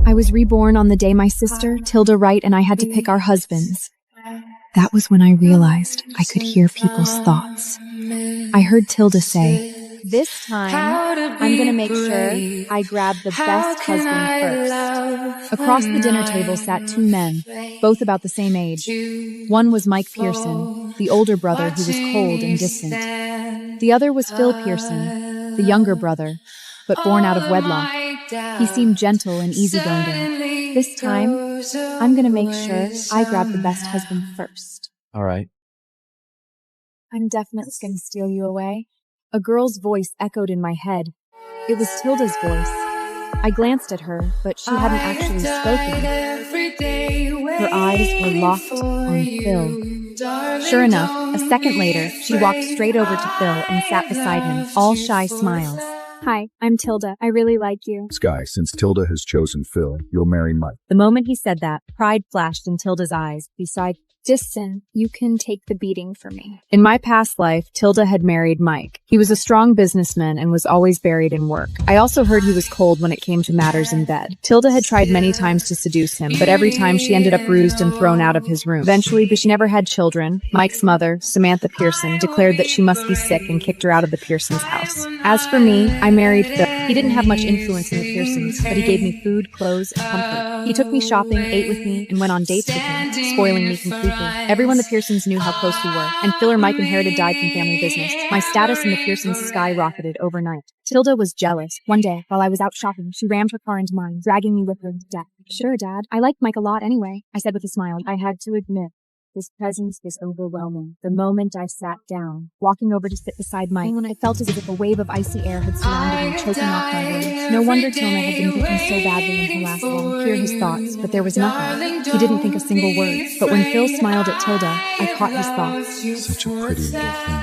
I was reborn on the day my sister, Tilda Wright, and I had to pick our husbands. That was when I realized I could hear people's thoughts. I heard Tilda say, "This time, I'm gonna make sure I grab the best husband first." Across the dinner table sat two men, both about the same age. One was Mike Pearson, the older brother who was cold and distant. The other was Phil Pearson, the younger brother, but born out of wedlock. He seemed gentle and easygoing. "This time, I'm gonna make sure I grab the best husband first." All right. "I'm definitely gonna steal you away." A girl's voice echoed in my head. It was Tilda's voice. I glanced at her, but she hadn't actually spoken. Her eyes were locked on Phil. Sure enough, a second later, she walked straight over to Phil and sat beside him, all shy smiles. "Hi, I'm Tilda. I really like you." Sky, since Tilda has chosen Phil, you'll marry Mike. The moment he said that, pride flashed in Tilda's eyes. Beside, "Listen, you can take the beating for me." in my past life, Tilda had married Mike. He was a strong businessman and was always buried in work. I also heard he was cold when it came to matters in bed. Tilda had tried many times to seduce him, but every time she ended up bruised and thrown out of his room. Eventually, but she never had children. Mike's mother, Samantha Pearson, declared that she must be sick and kicked her out of the Pearsons' house. As for me, I married Phil. He didn't have much influence in the Pearsons, but he gave me food, clothes, and comfort. He took me shopping, ate with me, and went on dates with me, spoiling me completely. Everyone the Pearsons knew how close we were, and Phil or Mike inherited died from family business. My status in the Pearsons skyrocketed overnight. Tilda was jealous. One day, while I was out shopping, she rammed her car into mine, dragging me with her to death. "Sure, Dad. I like Mike a lot anyway," I said with a smile. I had to admit, his presence was overwhelming. The moment I sat down, walking over to sit beside Mike, I felt as if a wave of icy air had surrounded me, choking off my words. No wonder Tilda had been beaten so badly in her last life. Hear his thoughts, but there was nothing. He didn't think a single word. But when Phil smiled at Tilda, I caught his thoughts. Such a pretty little thing.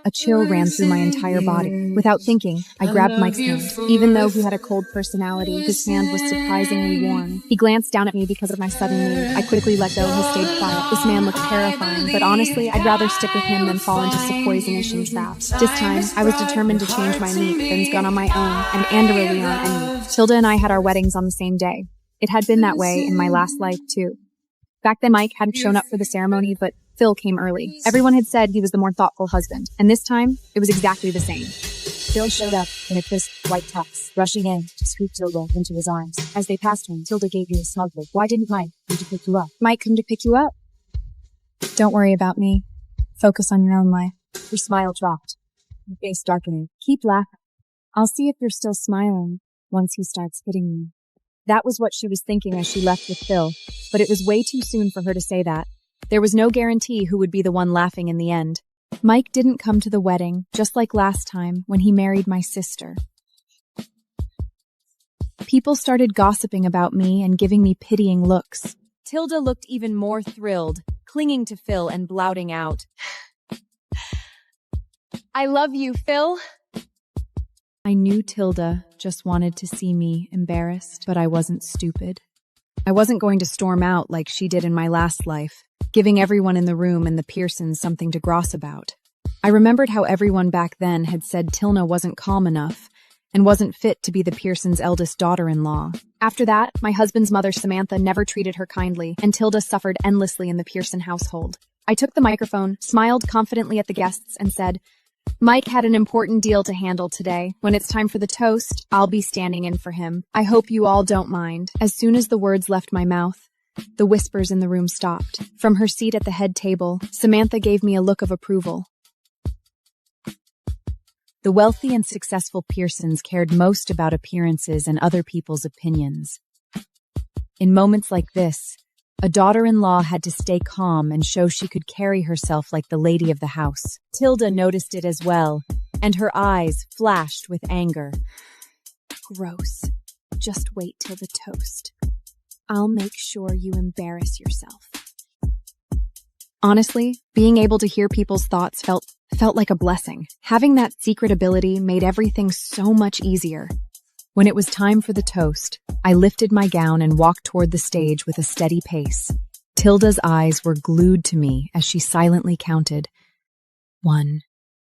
A chill ran through my entire body. Without thinking, I grabbed Mike's hand. Even though he had a cold personality, his hand was surprisingly warm. He glanced down at me because of my sudden mood. I quickly let go and he stayed quiet. This man looked terrifying, but honestly, I'd rather stick with him than fall into some poisonous traps. This time, I was determined to change my meat, then gone on my own, and Andrea Leon and me. Tilda and I had our weddings on the same day. It had been that way in my last life, too. Back then, Mike hadn't shown up for the ceremony, but Phil came early. Everyone had said he was the more thoughtful husband, and this time, it was exactly the same. Phil showed up in a crisp white tux, rushing in to scoop Tilda into his arms. As they passed him, Tilda gave you a smug look. "Why didn't Mike come to pick you up?" "Mike come to pick you up." Don't worry about me. Focus on your own life. Her smile dropped, her face darkening. Keep laughing. I'll see if you're still smiling once he starts hitting me. That was what she was thinking as she left with Phil, but it was way too soon for her to say that. There was no guarantee who would be the one laughing in the end. Mike didn't come to the wedding, just like last time when he married my sister. People started gossiping about me and giving me pitying looks. Tilda looked even more thrilled, clinging to Phil and blouting out, "I love you, Phil." I knew Tilda just wanted to see me embarrassed, but I wasn't stupid. I wasn't going to storm out like she did in my last life, giving everyone in the room and the Pearsons something to gross about. I remembered how everyone back then had said Tilda wasn't calm enough and wasn't fit to be the Pearsons' eldest daughter-in-law. After that, my husband's mother, Samantha, never treated her kindly, and Tilda suffered endlessly in the Pearson household. I took the microphone, smiled confidently at the guests, and said, "Mike had an important deal to handle today. When it's time for the toast, I'll be standing in for him. I hope you all don't mind." As soon as the words left my mouth, the whispers in the room stopped. From her seat at the head table, Samantha gave me a look of approval. The wealthy and successful Pearsons cared most about appearances and other people's opinions. In moments like this, a daughter-in-law had to stay calm and show she could carry herself like the lady of the house. Tilda noticed it as well, and her eyes flashed with anger. "Gross. Just wait till the toast. I'll make sure you embarrass yourself." Honestly, being able to hear people's thoughts felt like a blessing. Having that secret ability made everything so much easier. When it was time for the toast, I lifted my gown and walked toward the stage with a steady pace. Tilda's eyes were glued to me as she silently counted 1,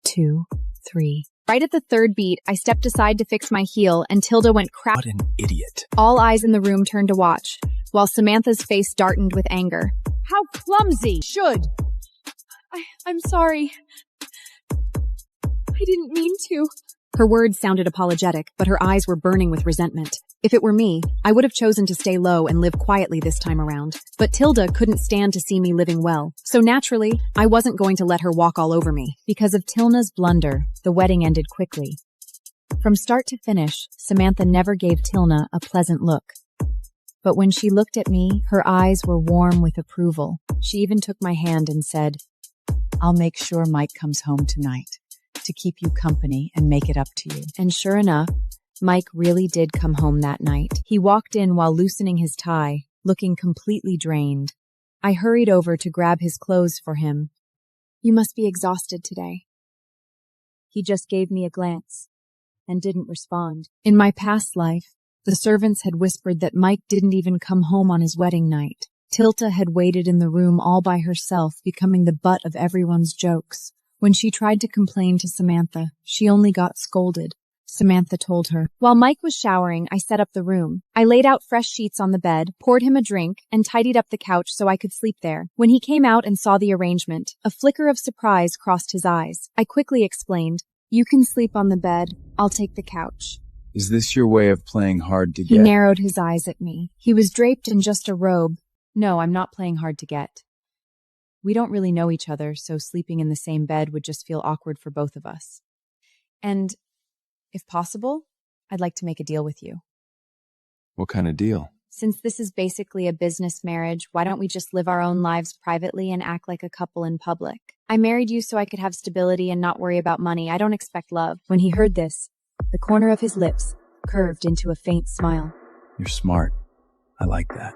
2, 3, Right at the third beat, I stepped aside to fix my heel, and Tilda went crap. What an idiot. All eyes in the room turned to watch, while Samantha's face darkened with anger. How clumsy! I'm sorry. I didn't mean to. Her words sounded apologetic, but her eyes were burning with resentment. If it were me, I would have chosen to stay low and live quietly this time around. But Tilda couldn't stand to see me living well. So naturally, I wasn't going to let her walk all over me. Because of Tilna's blunder, the wedding ended quickly. From start to finish, Samantha never gave Tilna a pleasant look. But when she looked at me, her eyes were warm with approval. She even took my hand and said, "I'll make sure Mike comes home tonight to keep you company and make it up to you." And sure enough, Mike really did come home that night. He walked in while loosening his tie, looking completely drained. I hurried over to grab his clothes for him. "You must be exhausted today." He just gave me a glance and didn't respond. In my past life, the servants had whispered that Mike didn't even come home on his wedding night. Tilda had waited in the room all by herself, becoming the butt of everyone's jokes. When she tried to complain to Samantha, she only got scolded. Samantha told her. While Mike was showering, I set up the room. I laid out fresh sheets on the bed, poured him a drink, and tidied up the couch so I could sleep there. When he came out and saw the arrangement, a flicker of surprise crossed his eyes. I quickly explained, "You can sleep on the bed. I'll take the couch." Is this your way of playing hard to get? He narrowed his eyes at me. He was draped in just a robe. "No, I'm not playing hard to get. We don't really know each other, so sleeping in the same bed would just feel awkward for both of us. And if possible, I'd like to make a deal with you." What kind of deal? "Since this is basically a business marriage, why don't we just live our own lives privately and act like a couple in public? I married you so I could have stability and not worry about money. I don't expect love." When he heard this, the corner of his lips curved into a faint smile. You're smart. I like that.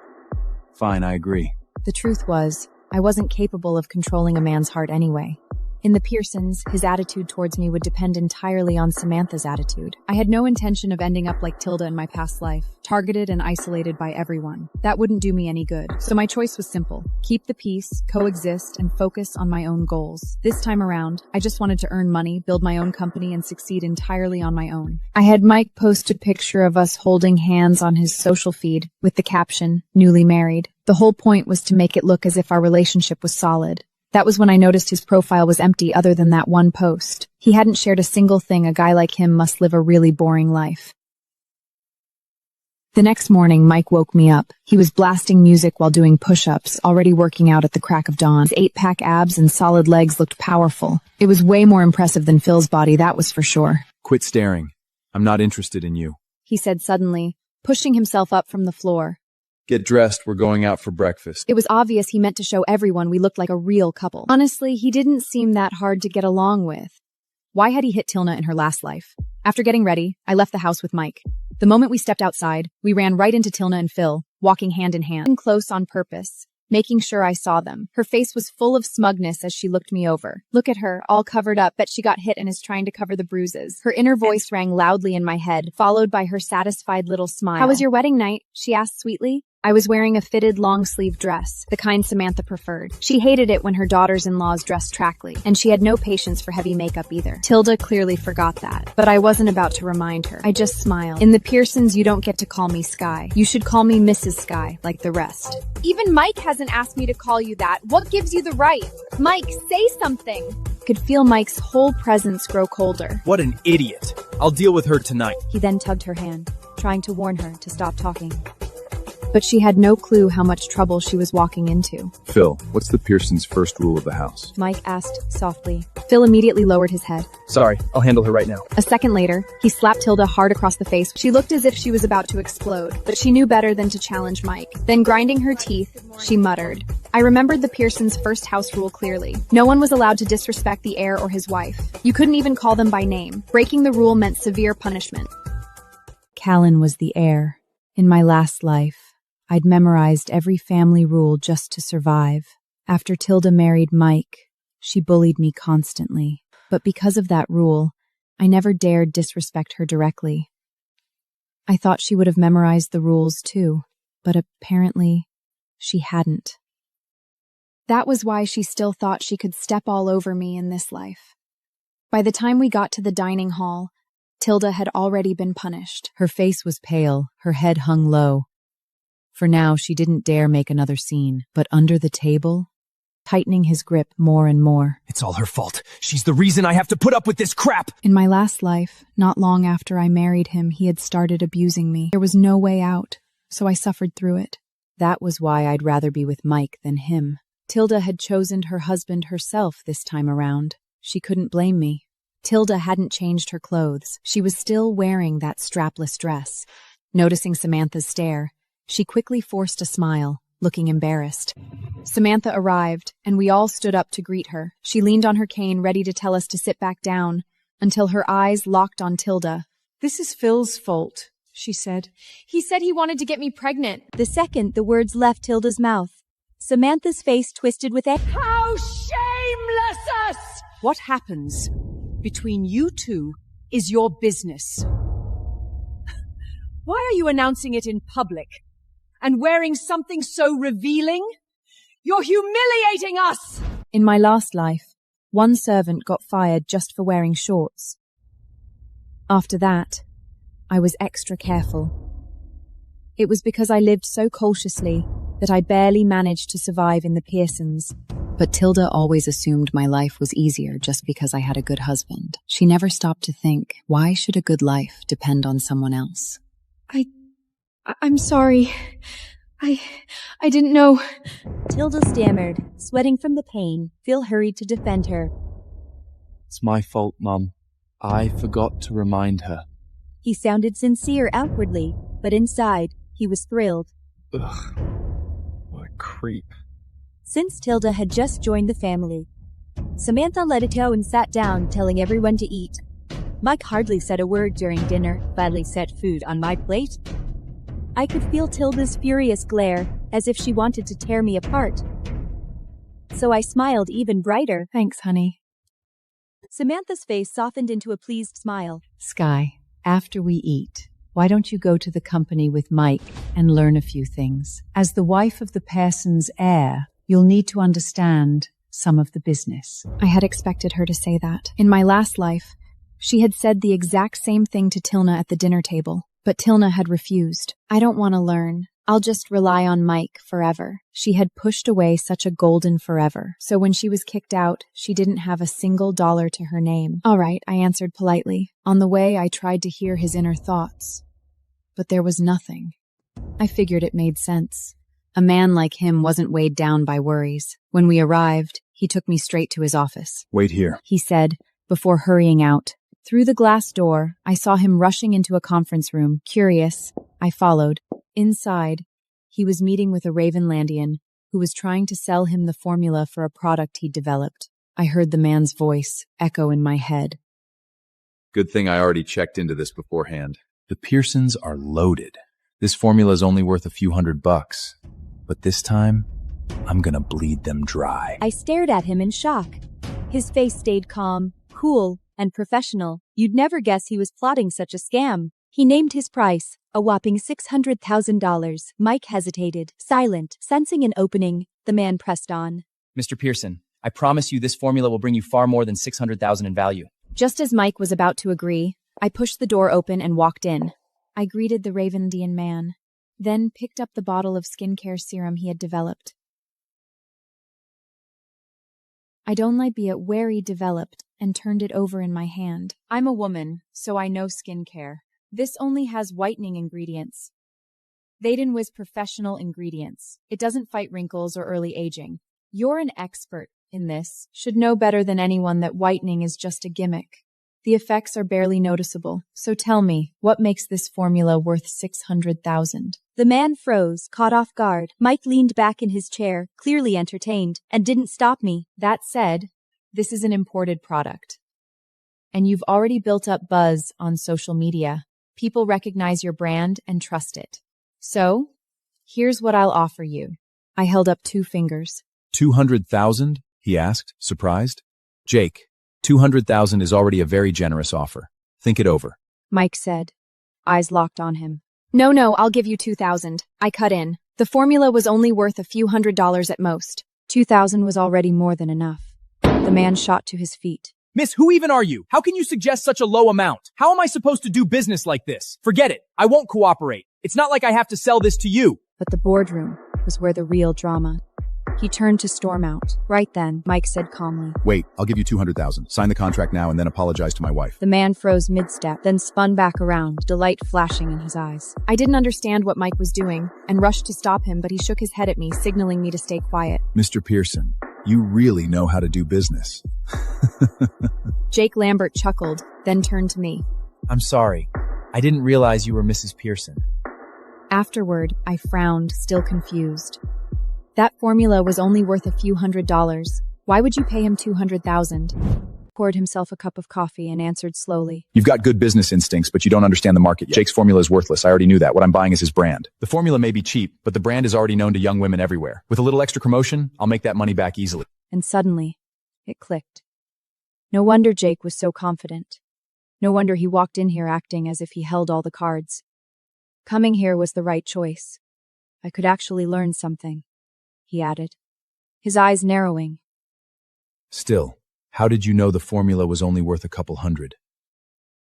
Fine, I agree. The truth was, I wasn't capable of controlling a man's heart anyway. In the Pearsons, his attitude towards me would depend entirely on Samantha's attitude. I had no intention of ending up like Tilda in my past life, targeted and isolated by everyone. That wouldn't do me any good. So my choice was simple. Keep the peace, coexist, and focus on my own goals. This time around, I just wanted to earn money, build my own company, and succeed entirely on my own. I had Mike post a picture of us holding hands on his social feed with the caption, "Newly married." The whole point was to make it look as if our relationship was solid. That was when I noticed his profile was empty other than that one post. He hadn't shared a single thing. A guy like him must live a really boring life. The next morning, Mike woke me up. He was blasting music while doing push-ups, already working out at the crack of dawn. His 8-pack abs and solid legs looked powerful. It was way more impressive than Phil's body, that was for sure. Quit staring. I'm not interested in you. He said suddenly, pushing himself up from the floor. Get dressed, we're going out for breakfast. It was obvious he meant to show everyone we looked like a real couple. Honestly, he didn't seem that hard to get along with. Why had he hit Tilna in her last life? After getting ready, I left the house with Mike. The moment we stepped outside, we ran right into Tilna and Phil, walking hand in hand, close on purpose, making sure I saw them. Her face was full of smugness as she looked me over. Look at her, all covered up. Bet she got hit and is trying to cover the bruises. Her inner voice rang loudly in my head, followed by her satisfied little smile. "How was your wedding night?" she asked sweetly. I was wearing a fitted long-sleeve dress, the kind Samantha preferred. She hated it when her daughters-in-laws dressed trackly, and she had no patience for heavy makeup either. Tilda clearly forgot that, but I wasn't about to remind her. I just smiled. "In the Pearsons, you don't get to call me Sky. You should call me Mrs. Sky, like the rest." "Even Mike hasn't asked me to call you that. What gives you the right? Mike, say something." I could feel Mike's whole presence grow colder. What an idiot. I'll deal with her tonight. He then tugged her hand, trying to warn her to stop talking. But she had no clue how much trouble she was walking into. Phil, what's the Pearsons' first rule of the house? Mike asked softly. Phil immediately lowered his head. Sorry, I'll handle her right now. A second later, he slapped Tilda hard across the face. She looked as if she was about to explode, but she knew better than to challenge Mike. Then grinding her teeth, she muttered. I remembered the Pearsons' first house rule clearly. No one was allowed to disrespect the heir or his wife. You couldn't even call them by name. Breaking the rule meant severe punishment. Callan was the heir. In my last life, I'd memorized every family rule just to survive. After Tilda married Mike, she bullied me constantly. But because of that rule, I never dared disrespect her directly. I thought she would have memorized the rules too, but apparently she hadn't. That was why she still thought she could step all over me in this life. By the time we got to the dining hall, Tilda had already been punished. Her face was pale, her head hung low. For now, she didn't dare make another scene, but under the table, tightening his grip more and more. It's all her fault. She's the reason I have to put up with this crap! In my last life, not long after I married him, he had started abusing me. There was no way out, so I suffered through it. That was why I'd rather be with Mike than him. Tilda had chosen her husband herself this time around. She couldn't blame me. Tilda hadn't changed her clothes. She was still wearing that strapless dress. Noticing Samantha's stare, she quickly forced a smile, looking embarrassed. Samantha arrived, and we all stood up to greet her. She leaned on her cane, ready to tell us to sit back down, until her eyes locked on Tilda. "This is Phil's fault," she said. "He said he wanted to get me pregnant." The second the words left Tilda's mouth, Samantha's face twisted with anger. "How shameless us!" "What happens between you two is your business. Why are you announcing it in public and wearing something so revealing? You're humiliating us!" In my last life, one servant got fired just for wearing shorts. After that, I was extra careful. It was because I lived so cautiously that I barely managed to survive in the Pearsons. But Tilda always assumed my life was easier just because I had a good husband. She never stopped to think, why should a good life depend on someone else? I'm sorry. I didn't know. Tilda stammered, sweating from the pain. Phil hurried to defend her. "It's my fault, Mum. I forgot to remind her." He sounded sincere outwardly, but inside, he was thrilled. Ugh, what a creep. Since Tilda had just joined the family, Samantha let it go and sat down, telling everyone to eat. Mike hardly said a word during dinner, finally set food on my plate. I could feel Tilda's furious glare, as if she wanted to tear me apart. So I smiled even brighter. "Thanks, honey." Samantha's face softened into a pleased smile. Sky, after we eat, why don't you go to the company with Mike and learn a few things? As the wife of the Pearsons' heir, you'll need to understand some of the business. I had expected her to say that. In my last life, she had said the exact same thing to Tilna at the dinner table, but Tilna had refused. "I don't want to learn. I'll just rely on Mike forever." She had pushed away such a golden forever, so when she was kicked out, she didn't have a single dollar to her name. "All right," I answered politely. On the way, I tried to hear his inner thoughts, but there was nothing. I figured it made sense. A man like him wasn't weighed down by worries. When we arrived, he took me straight to his office. Wait here. He said, before hurrying out. Through the glass door, I saw him rushing into a conference room. Curious, I followed. Inside, he was meeting with a Ravenlandian who was trying to sell him the formula for a product he'd developed. I heard the man's voice echo in my head. Good thing I already checked into this beforehand. The Pearsons are loaded. This formula is only worth a few $100. But this time, I'm gonna bleed them dry. I stared at him in shock. His face stayed calm, cool, and professional. You'd never guess he was plotting such a scam. He named his price, a whopping $600,000. Mike hesitated, silent, sensing an opening. The man pressed on. "Mr. Pearson, I promise you this formula will bring you far more than $600,000 in value." Just as Mike was about to agree, I pushed the door open and walked in. I greeted the Ravenlandian man, then picked up the bottle of skincare serum he had developed. I'd only be it wary developed and turned it over in my hand. I'm a woman, so I know skincare. This only has whitening ingredients. Vaden was professional ingredients. It doesn't fight wrinkles or early aging. You're an expert in this, should know better than anyone that whitening is just a gimmick. The effects are barely noticeable. So tell me, what makes this formula worth $600,000? The man froze, caught off guard. Mike leaned back in his chair, clearly entertained, and didn't stop me. That said, this is an imported product. And you've already built up buzz on social media. People recognize your brand and trust it. So, here's what I'll offer you. I held up 2 fingers. 200,000? He asked, surprised. Jake, 200,000 is already a very generous offer. Think it over. Mike said, eyes locked on him. No, I'll give you 2,000. I cut in. The formula was only worth a few $100s at most. 2,000 was already more than enough. The man shot to his feet. Miss, who even are you? How can you suggest such a low amount? How am I supposed to do business like this? Forget it. I won't cooperate. It's not like I have to sell this to you. But the boardroom was where the real drama. He turned to storm out. Right then, Mike said calmly. Wait, I'll give you $200,000. Sign the contract now and then apologize to my wife. The man froze mid-step, then spun back around, delight flashing in his eyes. I didn't understand what Mike was doing and rushed to stop him, but he shook his head at me, signaling me to stay quiet. Mr. Pearson, you really know how to do business. Jake Lambert chuckled, then turned to me. I'm sorry. I didn't realize you were Mrs. Pearson. Afterward, I frowned, still confused. That formula was only worth a few $100s. Why would you pay him $200,000? Poured himself a cup of coffee and answered slowly. You've got good business instincts, but you don't understand the market yet. Jake's formula is worthless. I already knew that. What I'm buying is his brand. The formula may be cheap, but the brand is already known to young women everywhere. With a little extra promotion, I'll make that money back easily. And suddenly, it clicked. No wonder Jake was so confident. No wonder he walked in here acting as if he held all the cards. Coming here was the right choice. I could actually learn something, he added, his eyes narrowing. Still, how did you know the formula was only worth a couple hundred?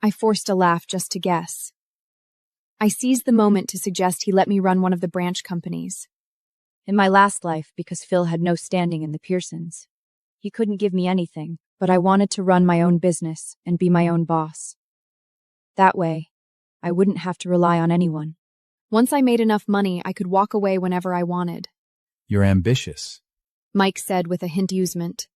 I forced a laugh just to guess. I seized the moment to suggest he let me run one of the branch companies. In my last life, because Phil had no standing in the Pearsons. He couldn't give me anything, but I wanted to run my own business and be my own boss. That way, I wouldn't have to rely on anyone. Once I made enough money, I could walk away whenever I wanted. You're ambitious. Mike said with a hint of amusement.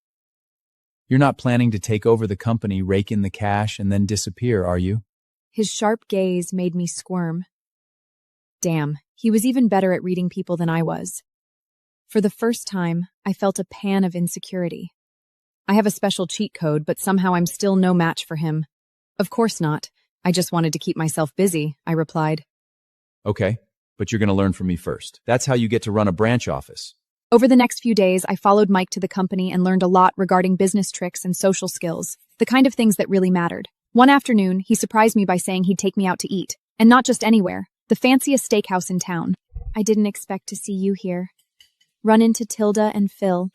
You're not planning to take over the company, rake in the cash, and then disappear, are you? His sharp gaze made me squirm. Damn, he was even better at reading people than I was. For the first time, I felt a pan of insecurity. I have a special cheat code, but somehow I'm still no match for him. Of course not. I just wanted to keep myself busy, I replied. Okay, but you're going to learn from me first. That's how you get to run a branch office. Over the next few days, I followed Mike to the company and learned a lot regarding business tricks and social skills, the kind of things that really mattered. One afternoon, he surprised me by saying he'd take me out to eat, and not just anywhere, the fanciest steakhouse in town. I didn't expect to see you here. Run into Tilda and Phil.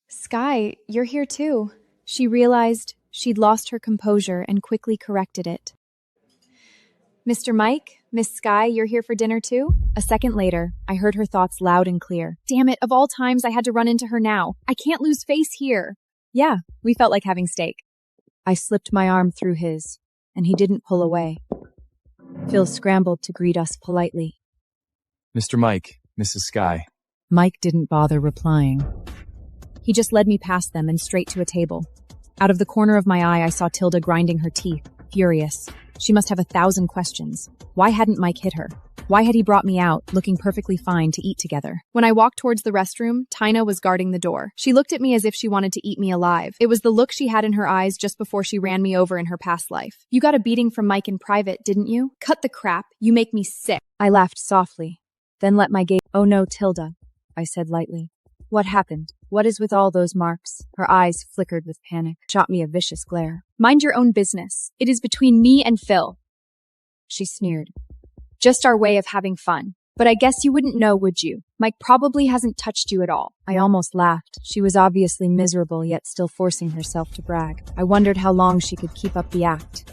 Sky, you're here too. She realized she'd lost her composure and quickly corrected it. Mr. Mike, Miss Sky, you're here for dinner too? A second later, I heard her thoughts loud and clear. Damn it, of all times I had to run into her now. I can't lose face here. Yeah, we felt like having steak. I slipped my arm through his, and he didn't pull away. Phil scrambled to greet us politely. Mr. Mike, Mrs. Sky. Mike didn't bother replying. He just led me past them and straight to a table. Out of the corner of my eye, I saw Tilda grinding her teeth, furious. She must have 1,000 questions. Why hadn't Mike hit her? Why had he brought me out, looking perfectly fine, to eat together? When I walked towards the restroom, Tina was guarding the door. She looked at me as if she wanted to eat me alive. It was the look she had in her eyes just before she ran me over in her past life. You got a beating from Mike in private, didn't you? Cut the crap. You make me sick. I laughed softly, then let my gaze— Oh no, Tilda, I said lightly. What happened? What is with all those marks? Her eyes flickered with panic, shot me a vicious glare. Mind your own business. It is between me and Phil. She sneered. Just our way of having fun. But I guess you wouldn't know, would you? Mike probably hasn't touched you at all. I almost laughed. She was obviously miserable, yet still forcing herself to brag. I wondered how long she could keep up the act.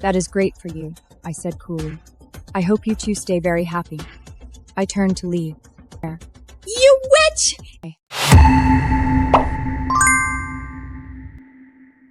That is great for you, I said coolly. I hope you two stay very happy. I turned to leave. You witch!